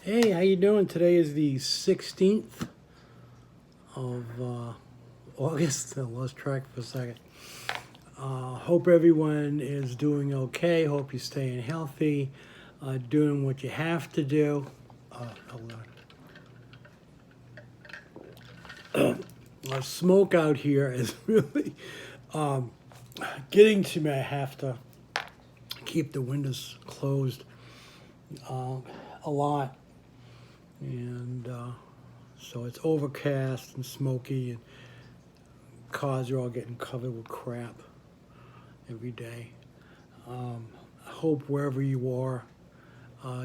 Hey, how you doing? Today is the 16th of August. I lost track for a second. Hope everyone is doing okay. Hope you're staying healthy, doing what you have to do. Hold on. Smoke out here is really getting to me. I have to keep the windows closed a lot. And so it's overcast and smoky, and cars are all getting covered with crap every day. I hope wherever you are,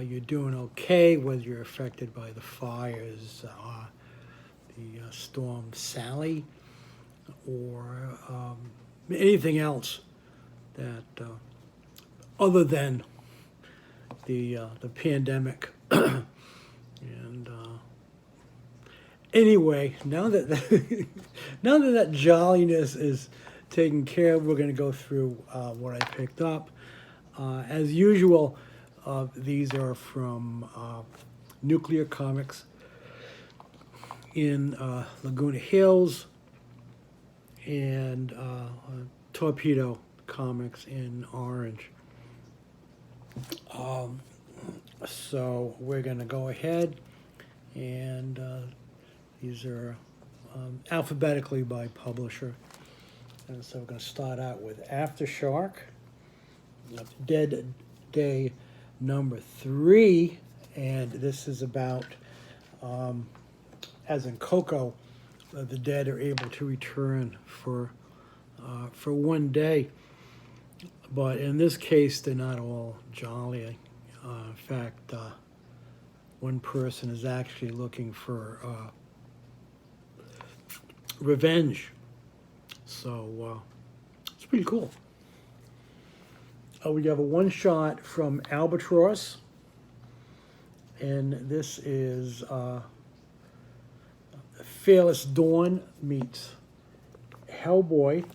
you're doing okay, whether you're affected by the fires, the storm Sally, or anything else that other than the pandemic. And anyway, now that that jolliness is taken care of, we're going to go through what I picked up. As usual, these are from Nuclear Comics in Laguna Hills and Torpedo Comics in Orange. So we're going to go ahead, and these are alphabetically by publisher. And so we're going to start out with Aftershock, Dead Day number 3, and this is about, as in Coco, the dead are able to return for one day. But in this case, they're not all jolly. In fact, one person is actually looking for revenge. So it's pretty cool. We have a one-shot from Albatross, and this is Fearless Dawn meets Hellboy.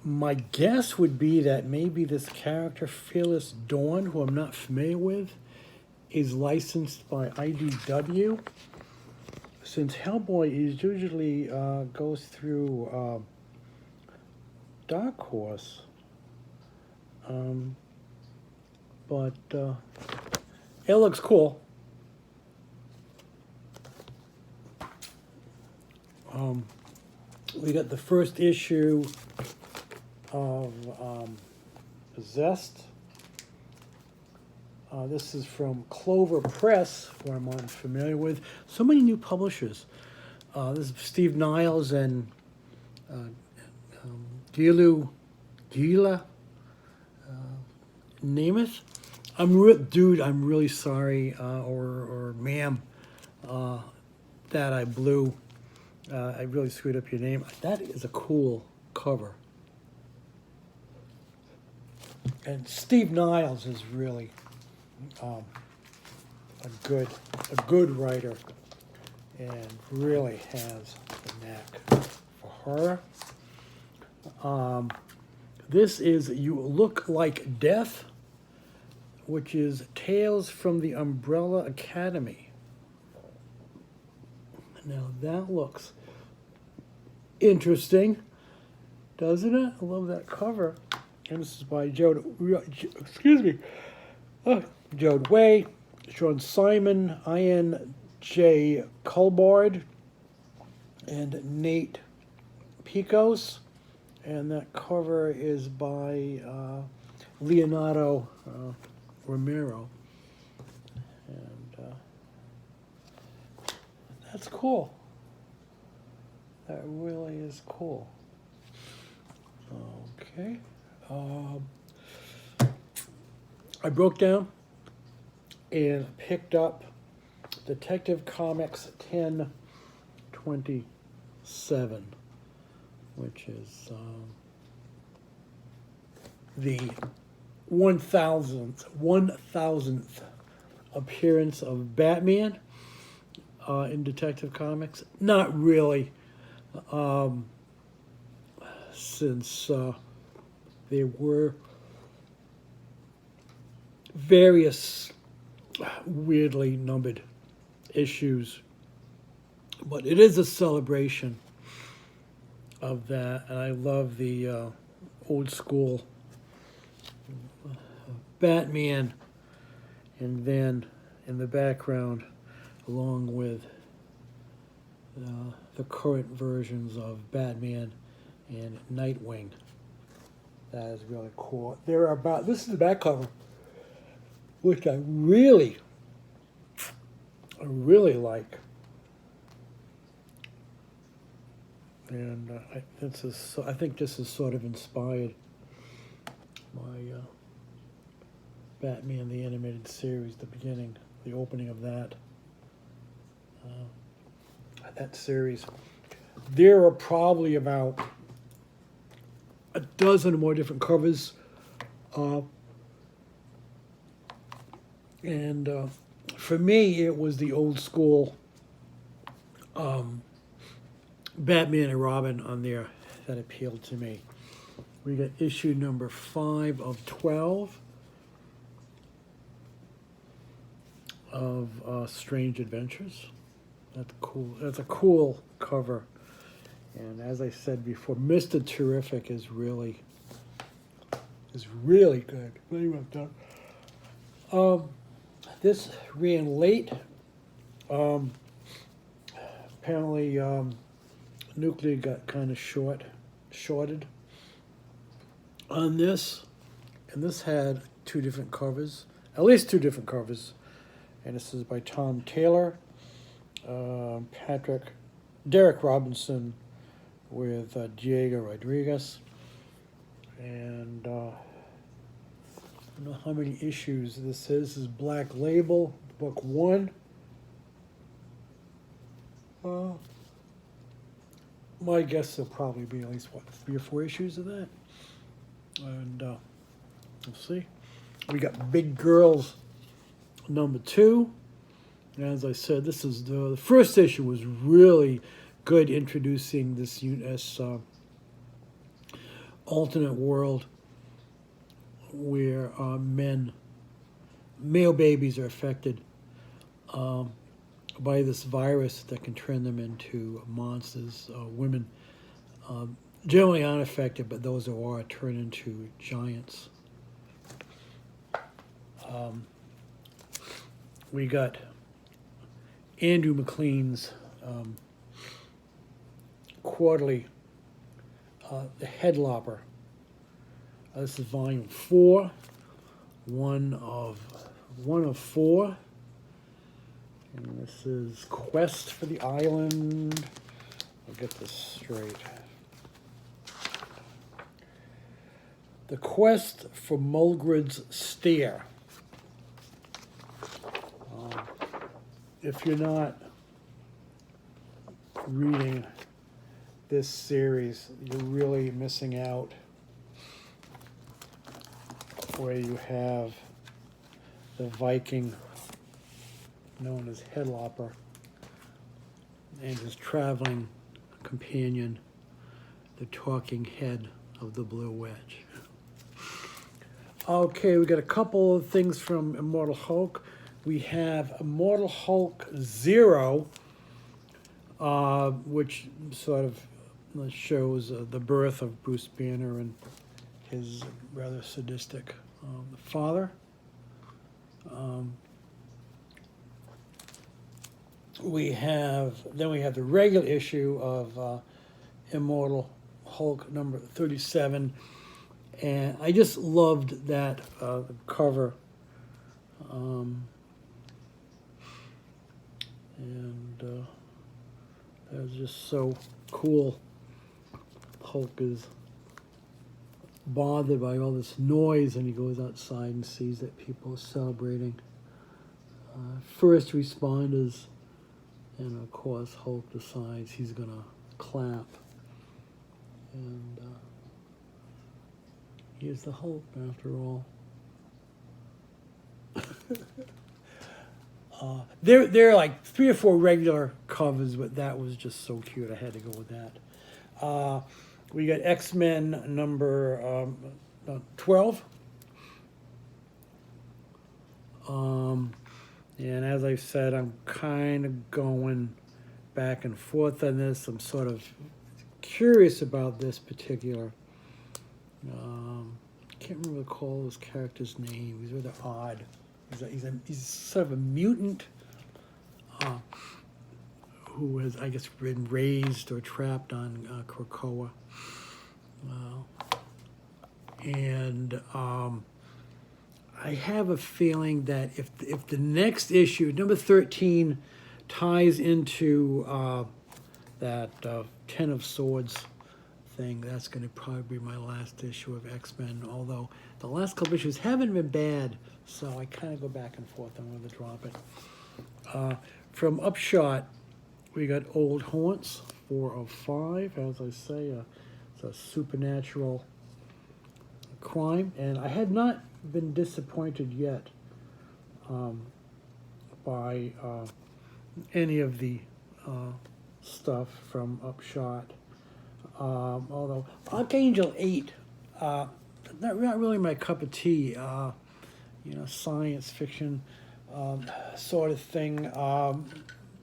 My guess would be that maybe this character, Fearless Dawn, who I'm not familiar with, is licensed by IDW. Since Hellboy is usually goes through Dark Horse. But it looks cool. We got the first issue of Possessed. This is from Clover Press, who I'm unfamiliar with. So many new publishers. This is Steve Niles and Gila Nemeth. I'm really sorry, or ma'am, that I blew. I really screwed up your name. That is a cool cover. And Steve Niles is really a good writer, and really has the knack for horror. This is You Look Like Death, which is Tales from the Umbrella Academy. Now that looks interesting, doesn't it? I love that cover. And this is by Jode Way, Sean Simon, Ian J. Culbard, and Nate Picos. And that cover is by Leonardo Romero. And that's cool. That really is cool. Okay. I broke down and picked up Detective Comics 1027, which is the 1000th appearance of Batman in Detective Comics. Not really, since there were various weirdly numbered issues. But it is a celebration of that, and I love the old school Batman, and then in the background, along with the current versions of Batman and Nightwing. That is really cool. This is the back cover, which I really like. And I think this is sort of inspired by Batman the Animated Series, the beginning, the opening of that series. There are probably about a dozen or more different covers, and for me, it was the old school Batman and Robin on there that appealed to me. We got issue number 5 of 12 of Strange Adventures. That's cool. That's a cool cover. And as I said before, Mr. Terrific is really good. This ran late. Apparently, Nuclear got kind of shorted on this, and this had 2 different covers, at least 2 different covers. And this is by Tom Taylor, Derek Robinson with Diego Rodriguez, and I don't know how many issues this is. This is Black Label, book 1. My guess there'll probably be at least, 3 or 4 issues of that. And we'll see. We got Big Girls number 2. As I said, this is the first issue was really good, introducing this alternate world where male babies are affected by this virus that can turn them into monsters. Women generally aren't affected, but those who are turn into giants. We got Andrew MacLean's quarterly, The Headlopper. This is volume 4, one of 4. And this is Quest for the Island. I'll get this straight. The Quest for Mulgred's Stair. If you're not reading this series, you're really missing out, where you have the Viking known as Headlopper and his traveling companion, the talking head of the Blue Wedge. Okay, we got a couple of things from Immortal Hulk. We have Immortal Hulk 0, which sort of shows the birth of Bruce Banner and his rather sadistic father. We have the regular issue of Immortal Hulk number 37, and I just loved that cover. That was just so cool. Hulk is bothered by all this noise, and he goes outside and sees that people are celebrating. First responders, and of course Hulk decides he's gonna clap. And he is the Hulk after all. There are like 3 or 4 regular covers, but that was just so cute. I had to go with that. We got X-Men number 12. And as I said, I'm kind of going back and forth on this. I'm sort of curious about this particular. Can't remember recall his character's name. He's rather odd. He's sort of a mutant who has, I guess, been raised or trapped on Krakoa. And I have a feeling that if the next issue, number 13, ties into that Ten of Swords thing, that's going to probably be my last issue of X-Men, although the last couple issues haven't been bad, so I kind of go back and forth on whether to drop it. From Upshot, we got Old Haunts, 4 of 5, as I say, it's a supernatural crime, and I had not been disappointed yet by any of the stuff from Upshot. Although Archangel 8, not really my cup of tea. Science fiction sort of thing.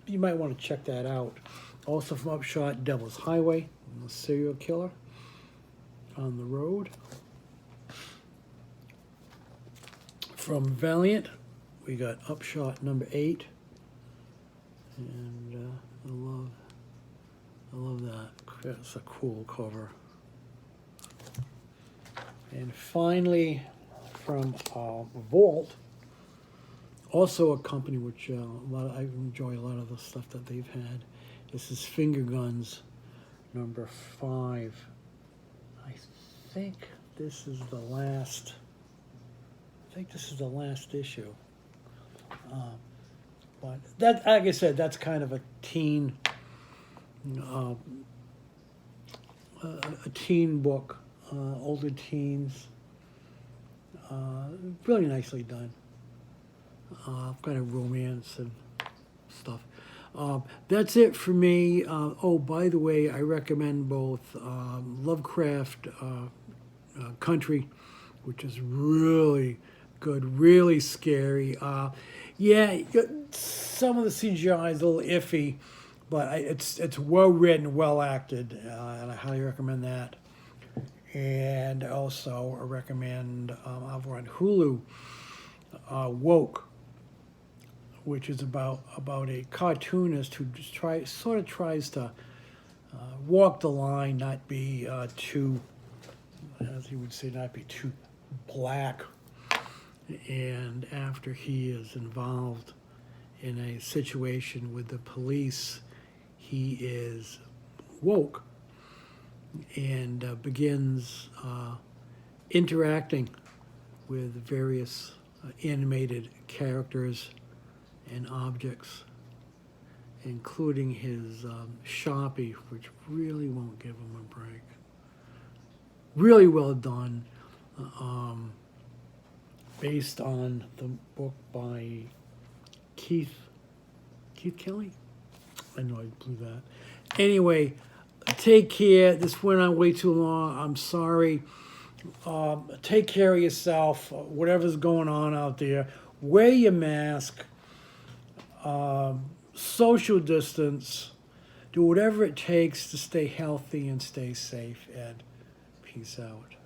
You might want to check that out. Also from Upshot, Devil's Highway, a serial killer on the road. From Valiant, we got Upshot number 8, and I love that. That's a cool cover. And finally, from Vault, also a company which I enjoy a lot of the stuff that they've had. This is Finger Guns number 5. I think this is the last. Issue. But that, like I said, that's kind of a teen book, older teens. Really nicely done. Kind of romance and stuff. That's it for me. By the way, I recommend both Lovecraft Country, which is really good, really scary. Some of the CGI is a little iffy, but it's well written, well acted, and I highly recommend that. And also I recommend over on Hulu, Woke, which is about a cartoonist who just tries to walk the line, not be too, as he would say, not be too black. And after he is involved in a situation with the police, he is woke and begins interacting with various animated characters and objects, including his Sharpie, which really won't give him a break. Really well done. Based on the book by Keith Kelly? I know I blew that. Anyway, take care. This went on way too long. I'm sorry. Take care of yourself. Whatever's going on out there. Wear your mask. Social distance. Do whatever it takes to stay healthy and stay safe. And peace out.